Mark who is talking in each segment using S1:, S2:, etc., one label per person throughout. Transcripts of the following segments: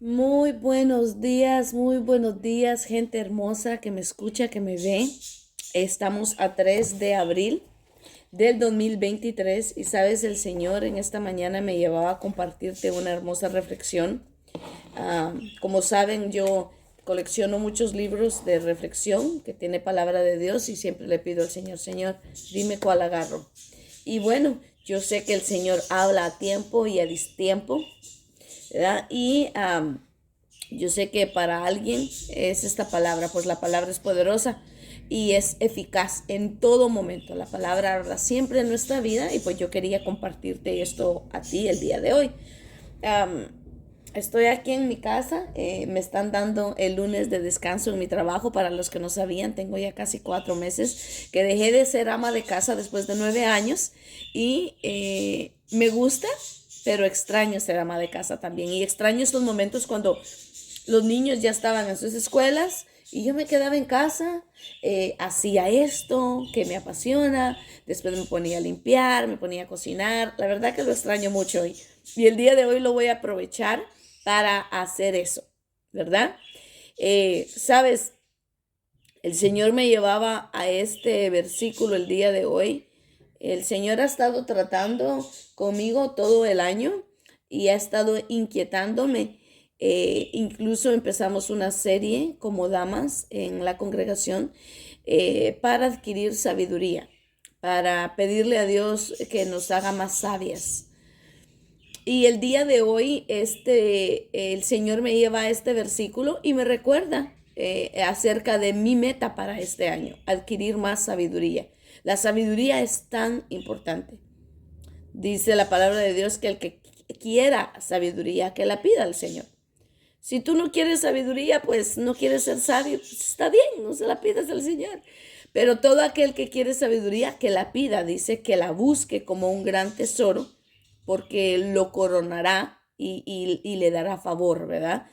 S1: Muy buenos días, gente hermosa que me escucha, que me ve. Estamos a 3 de abril del 2023 y sabes, el Señor en esta mañana me llevaba a compartirte una hermosa reflexión. Como saben, yo colecciono muchos libros de reflexión que tiene palabra de Dios y siempre le pido al Señor, Señor, dime cuál agarro. Y bueno, yo sé que el Señor habla a tiempo y a distiempo, ¿verdad? Yo sé que para alguien es esta palabra, pues la palabra es poderosa y es eficaz en todo momento. La palabra habla siempre en nuestra vida y pues yo quería compartirte esto a ti el día de hoy. Um, Estoy aquí en mi casa, me están dando el lunes de descanso en mi trabajo. Para los que no sabían, tengo ya casi 4 meses que dejé de ser ama de casa después de 9 años y me gusta, pero extraño ser ama de casa también. Y extraño estos momentos cuando los niños ya estaban en sus escuelas y yo me quedaba en casa, hacía esto que me apasiona, después me ponía a limpiar, me ponía a cocinar. La verdad que lo extraño mucho hoy. Y el día de hoy lo voy a aprovechar para hacer eso, ¿verdad? Sabes, el Señor me llevaba a este versículo el día de hoy. El Señor ha estado tratando conmigo todo el año y ha estado inquietándome. Incluso empezamos una serie como damas en la congregación para adquirir sabiduría, para pedirle a Dios que nos haga más sabias. Y el día de hoy, el Señor me lleva a este versículo y me recuerda acerca de mi meta para este año, adquirir más sabiduría. La sabiduría es tan importante. Dice la palabra de Dios que el que quiera sabiduría, que la pida al Señor. Si tú no quieres sabiduría, pues no quieres ser sabio, pues está bien, no se la pidas al Señor. Pero todo aquel que quiere sabiduría, que la pida, dice que la busque como un gran tesoro, porque lo coronará y le dará favor, ¿verdad?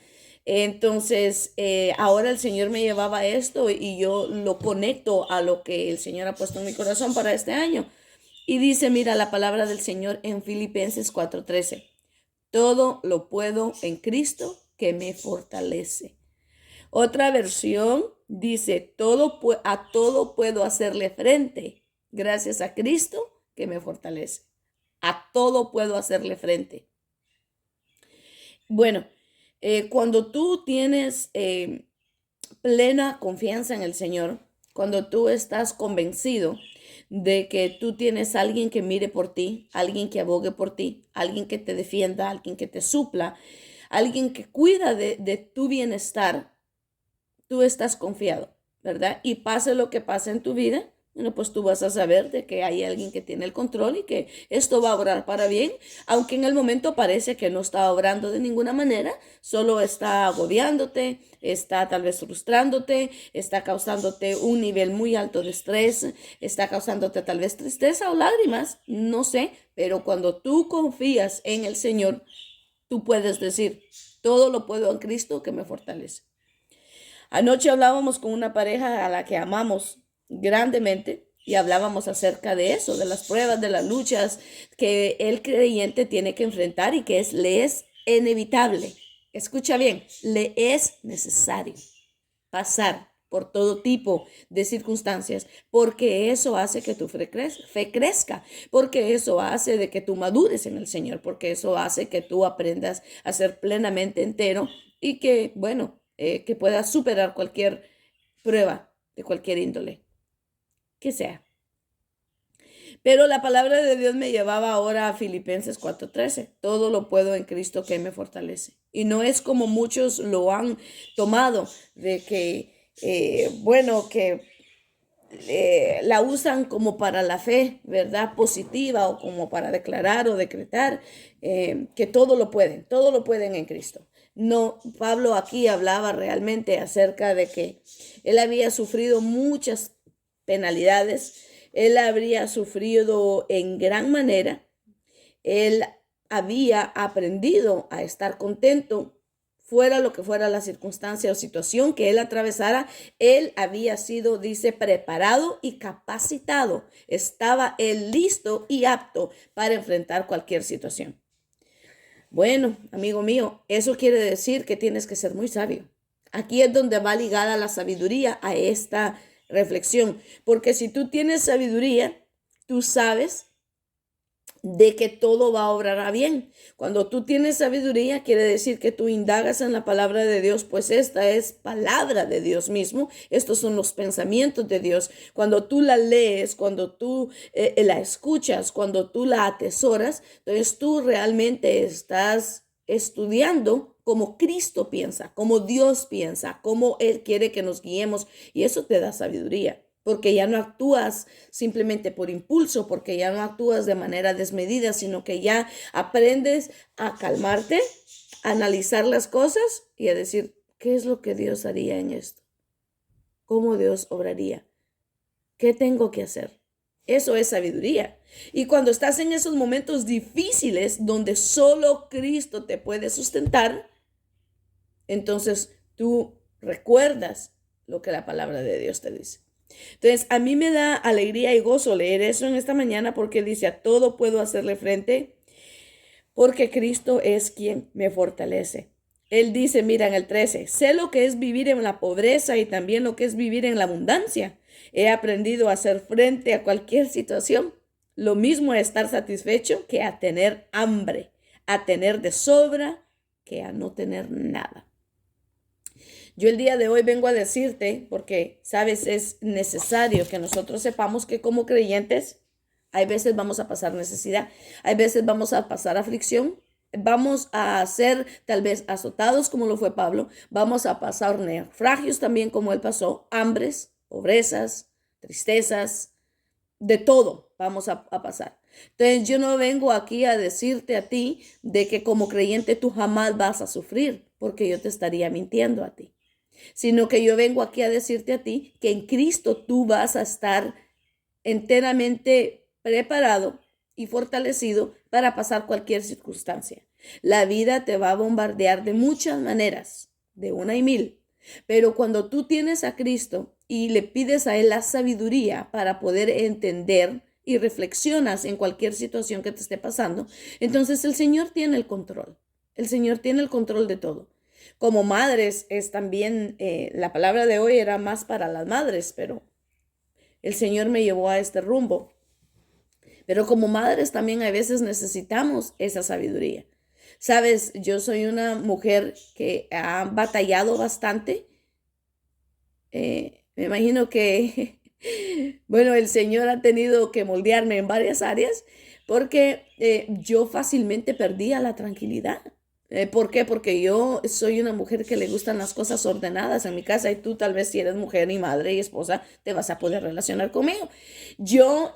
S1: Entonces, ahora el Señor me llevaba esto y yo lo conecto a lo que el Señor ha puesto en mi corazón para este año. Y dice, mira la palabra del Señor en Filipenses 4:13. Todo lo puedo en Cristo que me fortalece. Otra versión dice, a todo puedo hacerle frente gracias a Cristo que me fortalece. A todo puedo hacerle frente. Bueno, cuando tú tienes plena confianza en el Señor, cuando tú estás convencido de que tú tienes alguien que mire por ti, alguien que abogue por ti, alguien que te defienda, alguien que te supla, alguien que cuida de tu bienestar, tú estás confiado, ¿verdad? Y pase lo que pase en tu vida, bueno, pues tú vas a saber de que hay alguien que tiene el control y que esto va a obrar para bien, aunque en el momento parece que no está obrando de ninguna manera, solo está agobiándote, está tal vez frustrándote, está causándote un nivel muy alto de estrés, está causándote tal vez tristeza o lágrimas, no sé, pero cuando tú confías en el Señor, tú puedes decir, todo lo puedo en Cristo que me fortalece. Anoche hablábamos con una pareja a la que amamos grandemente y hablábamos acerca de eso, de las pruebas, de las luchas que el creyente tiene que enfrentar y que le es inevitable. Escucha bien, le es necesario pasar por todo tipo de circunstancias, porque eso hace que tu fe crezca, porque eso hace de que tú madures en el Señor, porque eso hace que tú aprendas a ser plenamente entero y que, bueno, que puedas superar cualquier prueba de cualquier índole, que sea. Pero la palabra de Dios me llevaba ahora a Filipenses 4:13. Todo lo puedo en Cristo que me fortalece. Y no es como muchos lo han tomado, de que, bueno, que la usan como para la fe, ¿verdad? Positiva o como para declarar o decretar que todo lo pueden en Cristo. No, Pablo aquí hablaba realmente acerca de que él había sufrido muchas penalidades, él habría sufrido en gran manera, él había aprendido a estar contento fuera lo que fuera la circunstancia o situación que él atravesara. Él había sido, dice, preparado y capacitado. Estaba él listo y apto para enfrentar cualquier situación. Bueno, amigo mío, eso quiere decir que tienes que ser muy sabio. Aquí es donde va ligada la sabiduría a esta reflexión, porque si tú tienes sabiduría, tú sabes de que todo va a obrar a bien. Cuando tú tienes sabiduría, quiere decir que tú indagas en la palabra de Dios, pues esta es palabra de Dios mismo. Estos son los pensamientos de Dios. Cuando tú la lees, cuando tú la escuchas, cuando tú la atesoras, entonces tú realmente estás estudiando como Cristo piensa, como Dios piensa, como Él quiere que nos guiemos, y eso te da sabiduría. Porque ya no actúas simplemente por impulso, porque ya no actúas de manera desmedida, sino que ya aprendes a calmarte, a analizar las cosas y a decir, ¿qué es lo que Dios haría en esto? ¿Cómo Dios obraría? ¿Qué tengo que hacer? Eso es sabiduría. Y cuando estás en esos momentos difíciles donde solo Cristo te puede sustentar, entonces tú recuerdas lo que la palabra de Dios te dice. Entonces, a mí me da alegría y gozo leer eso en esta mañana porque dice, a todo puedo hacerle frente porque Cristo es quien me fortalece. Él dice, mira en el 13, sé lo que es vivir en la pobreza y también lo que es vivir en la abundancia. He aprendido a hacer frente a cualquier situación. Lo mismo a estar satisfecho que a tener hambre, a tener de sobra que a no tener nada. Yo el día de hoy vengo a decirte, porque, sabes, es necesario que nosotros sepamos que como creyentes, hay veces vamos a pasar necesidad, hay veces vamos a pasar aflicción, vamos a ser tal vez azotados como lo fue Pablo, vamos a pasar naufragios también como él pasó, hambres, pobrezas, tristezas, de todo vamos a pasar. Entonces yo no vengo aquí a decirte a ti de que como creyente tú jamás vas a sufrir, porque yo te estaría mintiendo a ti, sino que yo vengo aquí a decirte a ti que en Cristo tú vas a estar enteramente preparado y fortalecido para pasar cualquier circunstancia. La vida te va a bombardear de muchas maneras, de una y mil, pero cuando tú tienes a Cristo y le pides a Él la sabiduría para poder entender y reflexionas en cualquier situación que te esté pasando, entonces el Señor tiene el control. El Señor tiene el control de todo. Como madres es también, la palabra de hoy era más para las madres, pero el Señor me llevó a este rumbo. Pero como madres también a veces necesitamos esa sabiduría. Sabes, yo soy una mujer que ha batallado bastante. Me imagino que, bueno, el Señor ha tenido que moldearme en varias áreas porque yo fácilmente perdía la tranquilidad. ¿Por qué? Porque yo soy una mujer que le gustan las cosas ordenadas en mi casa y tú tal vez si eres mujer y madre y esposa te vas a poder relacionar conmigo. Yo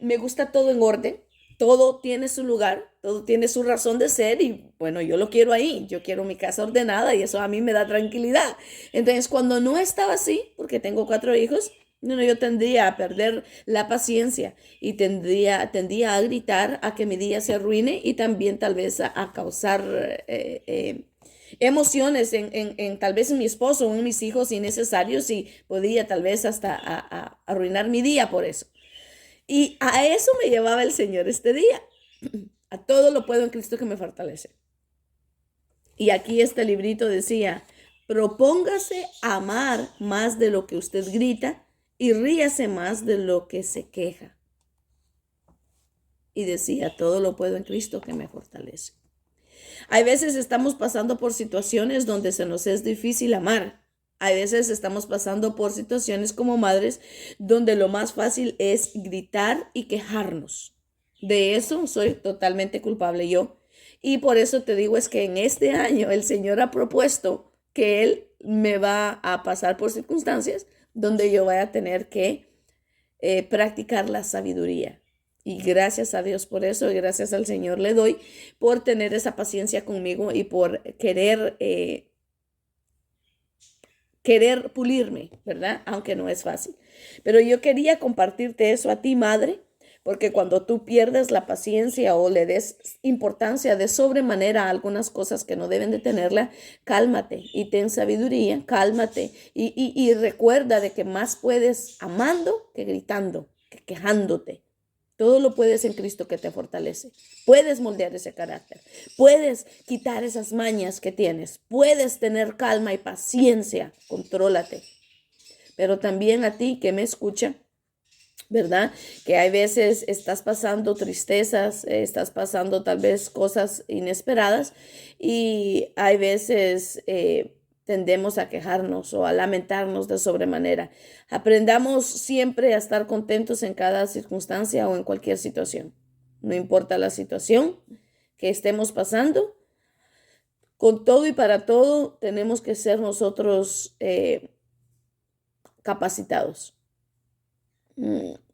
S1: me gusta todo en orden, todo tiene su lugar, todo tiene su razón de ser y bueno, yo lo quiero ahí, yo quiero mi casa ordenada y eso a mí me da tranquilidad. Entonces cuando no estaba así, porque tengo 4 hijos, no, yo tendría a perder la paciencia y tendría a gritar a que mi día se arruine y también tal vez a causar emociones en tal vez en mi esposo o en mis hijos innecesarios y podía tal vez hasta arruinar mi día por eso. Y a eso me llevaba el Señor este día. A todo lo puedo en Cristo que me fortalece. Y aquí este librito decía, propóngase amar más de lo que usted grita y ríase más de lo que se queja. Y decía, todo lo puedo en Cristo que me fortalece. Hay veces estamos pasando por situaciones donde se nos es difícil amar. Hay veces estamos pasando por situaciones como madres donde lo más fácil es gritar y quejarnos. De eso soy totalmente culpable yo. Y por eso te digo es que en este año el Señor ha propuesto que Él me va a pasar por circunstancias donde yo voy a tener que practicar la sabiduría. Y gracias a Dios por eso y gracias al Señor le doy por tener esa paciencia conmigo y por querer pulirme, ¿verdad? Aunque no es fácil. Pero yo quería compartirte eso a ti, madre, porque cuando tú pierdes la paciencia o le des importancia de sobremanera a algunas cosas que no deben de tenerla, cálmate y ten sabiduría, cálmate y recuerda de que más puedes amando que gritando, que quejándote. Todo lo puedes en Cristo que te fortalece. Puedes moldear ese carácter. Puedes quitar esas mañas que tienes. Puedes tener calma y paciencia. Contrólate. Pero también a ti que me escucha, ¿verdad? Que hay veces estás pasando tristezas, estás pasando tal vez cosas inesperadas y hay veces tendemos a quejarnos o a lamentarnos de sobremanera. Aprendamos siempre a estar contentos en cada circunstancia o en cualquier situación. No importa la situación que estemos pasando, con todo y para todo tenemos que ser nosotros capacitados.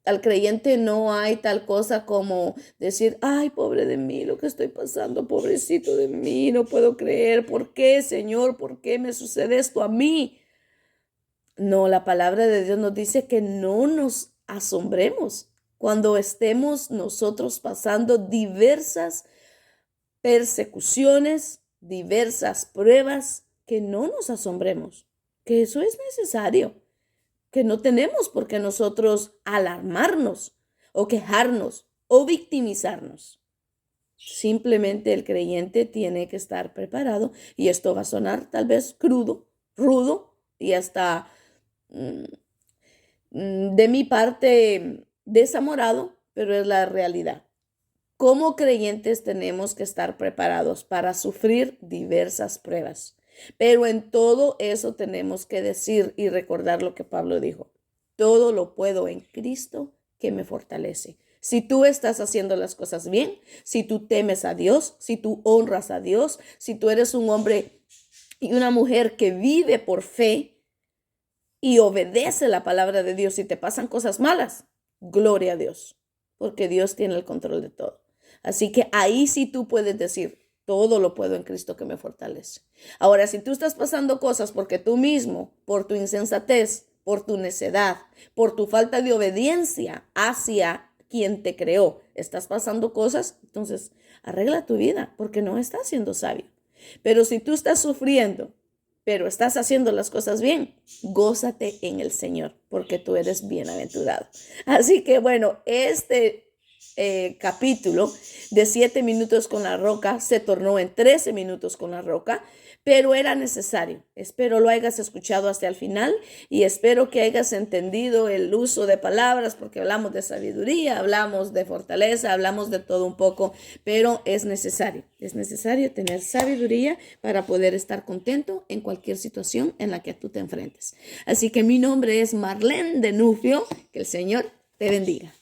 S1: Al creyente no hay tal cosa como decir, ay, pobre de mí, lo que estoy pasando, pobrecito de mí, no puedo creer, ¿por qué, Señor? ¿Por qué me sucede esto a mí? No, la palabra de Dios nos dice que no nos asombremos cuando estemos nosotros pasando diversas persecuciones, diversas pruebas, que no nos asombremos, que eso es necesario, que no tenemos por qué nosotros alarmarnos o quejarnos o victimizarnos. Simplemente el creyente tiene que estar preparado y esto va a sonar tal vez crudo, rudo y hasta de mi parte desamorado, pero es la realidad. Como creyentes tenemos que estar preparados para sufrir diversas pruebas. Pero en todo eso tenemos que decir y recordar lo que Pablo dijo. Todo lo puedo en Cristo que me fortalece. Si tú estás haciendo las cosas bien, si tú temes a Dios, si tú honras a Dios, si tú eres un hombre y una mujer que vive por fe y obedece la palabra de Dios y te pasan cosas malas, gloria a Dios, porque Dios tiene el control de todo. Así que ahí sí tú puedes decir, todo lo puedo en Cristo que me fortalece. Ahora, si tú estás pasando cosas porque tú mismo, por tu insensatez, por tu necedad, por tu falta de obediencia hacia quien te creó, estás pasando cosas, entonces arregla tu vida porque no estás siendo sabio. Pero si tú estás sufriendo, pero estás haciendo las cosas bien, gózate en el Señor porque tú eres bienaventurado. Así que bueno, capítulo de 7 minutos con la roca se tornó en 13 minutos con la roca, pero era necesario. Espero lo hayas escuchado hasta el final y espero que hayas entendido el uso de palabras, porque hablamos de sabiduría, hablamos de fortaleza, hablamos de todo un poco, pero es necesario tener sabiduría para poder estar contento en cualquier situación en la que tú te enfrentes. Así que mi nombre es Marlene Denufrio, que el Señor te bendiga.